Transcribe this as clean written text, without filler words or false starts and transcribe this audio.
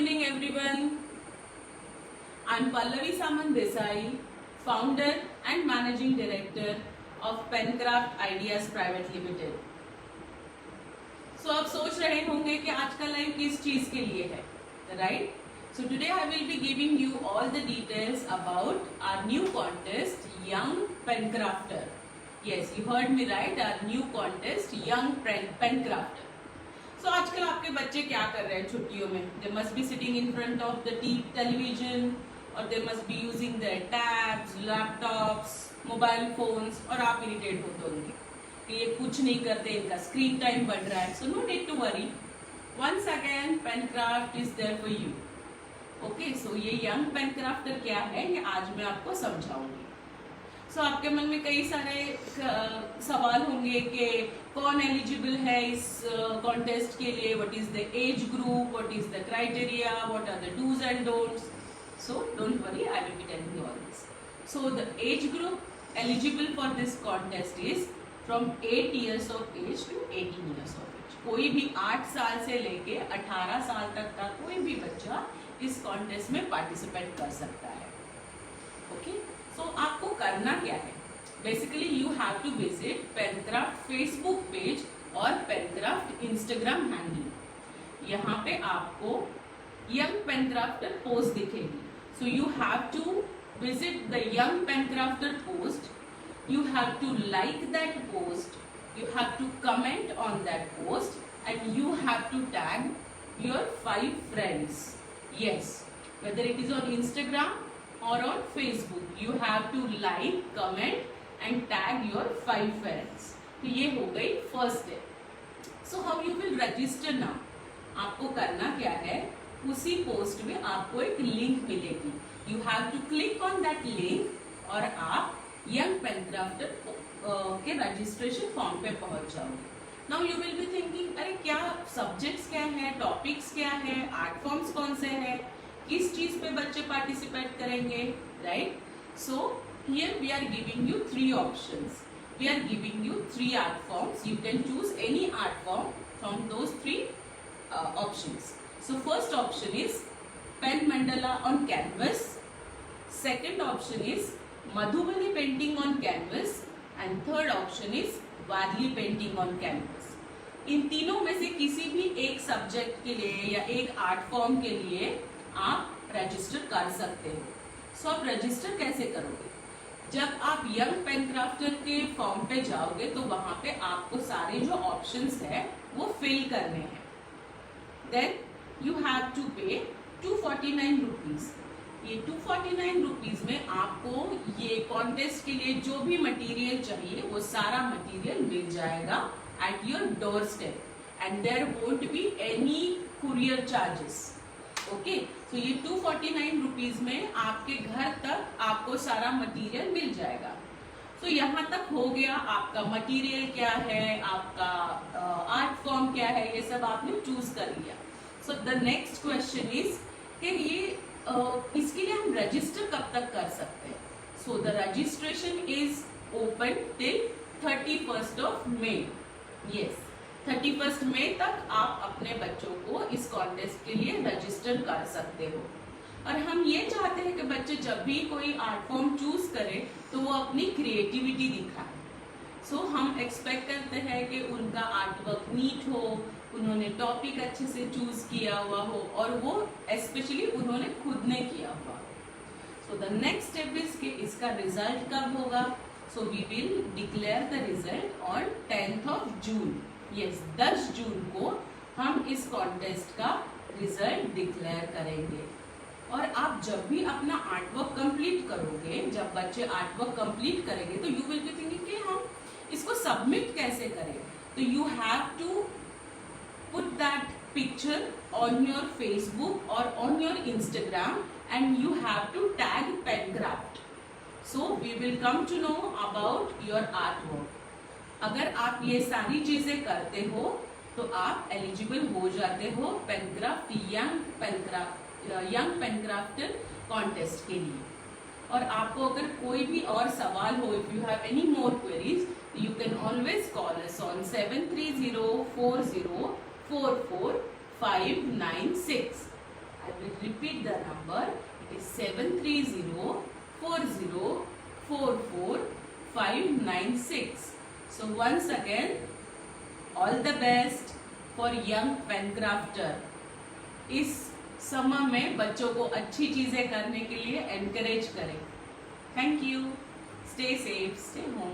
evening everyone. I'm Pallavi Samant Desai, founder and managing director of Pencraft Ideas Private Limited. So आप सोच रहे होंगे कि आज का लाइव किस चीज के लिए है, right? So today I will be giving you all the details about our new contest, Young Pencrafter. Yes, you heard me right. Our new contest, Young Pencrafter. So आजकल आपके बच्चे क्या कर रहे हैं छुट्टियों में? They must be sitting in front of the television, or they must be using their tabs, laptops, mobile phones, और आप इरिटेट होते होंगे कि ये कुछ नहीं करते, इनका स्क्रीन टाइम बढ़ रहा है. So no need to worry. Once again, Pencraft is there for you. Okay, so ये Young Pencrafter क्या है, ये आज मैं आपको समझाऊंगी. So आपके मन में कई सारे सवाल होंगे कि कौन एलिजिबल है इस कॉन्टेस्ट के लिए, what is the age group, what is the criteria, what are the dos and don'ts. So don't worry, I will be telling you all this. So the age group eligible for this contest is from 8 years of age to 18 years of age. कोई भी 8 साल से लेके 18 साल तक का कोई भी बच्चा इस कॉन्टेस्ट में पार्टिसिपेट कर सकता है. ओके, सो आपको करना क्या है? Basically you have to visit Pencraft Facebook page और पेनक्राफ्ट इंस्टाग्राम हैंडल. यहाँ पे आपको यंग पेनक्राफ्टर पोस्ट दिखेगी. So you have to visit the Young Pencrafter post. You have to like that post. You have to comment on that post and you have to tag your 5 friends. Yes, whether it is on Instagram or on Facebook, you have to like, comment and tag your 5 friends. तो ये हो गई first step. So how you will register now? आपको करना क्या है, उसी post में आपको एक लिंक मिलेगी. You have to click on that link और आप यंग पेनक्राफ्टर के रजिस्ट्रेशन फॉर्म पे पहुंच जाओगे. Now you will be thinking, अरे क्या सब्जेक्ट्स क्या है, टॉपिक्स क्या है, आर्ट फॉर्म्स कौन से हैं, किस चीज पे बच्चे पार्टिसिपेट करेंगे, right? So here we are giving you 3 options. We are giving you 3 art forms. You can choose any art form from those 3 options. So first option is pen mandala on canvas. Second option is Madhubani painting on canvas and third option is Warli painting on canvas. इन तीनों में से किसी भी एक subject के लिए या एक आर्ट फॉर्म के लिए आप रजिस्टर कर सकते हो. सो आप रजिस्टर कैसे करोगे? जब आप यंग पेनक्राफ्टर के फॉर्म पे जाओगे तो वहां पे आपको सारे जो ऑप्शंस है वो फिल करने हैं. देन यू हैव टू पे 249 रुपीज. ये 249 रुपीज में आपको ये कॉन्टेस्ट के लिए जो भी मटेरियल चाहिए वो सारा मटेरियल मिल जाएगा at your doorstep and there won't be any courier charges. Okay, तो ये 249 रुपीज में आपके घर तक आपको सारा मटेरियल मिल जाएगा. तो यहाँ तक हो गया. आपका मटेरियल क्या है, आपका आर्ट फॉर्म क्या है, ये सब आपने चूज कर लिया. सो द नेक्स्ट क्वेश्चन इज कि ये इसके लिए हम रजिस्टर कब तक कर सकते हैं? So the registration is open till 31st of May. Yes, 31st May तक आप अपने बच्चों को इस कॉन्टेस्ट के लिए रजिस्टर कर सकते हो. और हम ये चाहते हैं कि बच्चे जब भी कोई आर्ट फॉर्म चूज करें तो वो अपनी क्रिएटिविटी दिखाएं. सो हम एक्सपेक्ट करते हैं कि उनका आर्ट वर्क नीट हो, उन्होंने टॉपिक अच्छे से चूज किया हुआ हो और वो स्पेशली उन्होंने खुद ने किया हुआ. So the next step is कि इसका रिजल्ट कब होगा? So we will declare the result on 10th of June. Yes, 10 जून को हम इस कॉन्टेस्ट का रिजल्ट डिक्लेयर करेंगे. और आप जब भी अपना आर्टवर्क कंप्लीट करोगे, जब बच्चे आर्टवर्क कंप्लीट करेंगे तो यू विल बी थिंकिंग कि हम इसको सबमिट कैसे करें. तो you have to put that picture on your Facebook or on your Instagram and you have to tag Pencraft. So we will come to know about your artwork. अगर आप ये सारी चीजें करते हो तो आप एलिजिबल हो जाते हो पेनक्राफ्ट यंग पेनक्राफ्टर कॉन्टेस्ट के लिए. और आपको अगर कोई भी और सवाल हो, if you have any more queries, you can always call us on 7304044596. I will repeat the number. It is 730-4044-596. So once again, all the best for young pen crafter. इस समय में बच्चों को अच्छी चीजें करने के लिए एनकरेज करें. Thank you. Stay safe, stay home.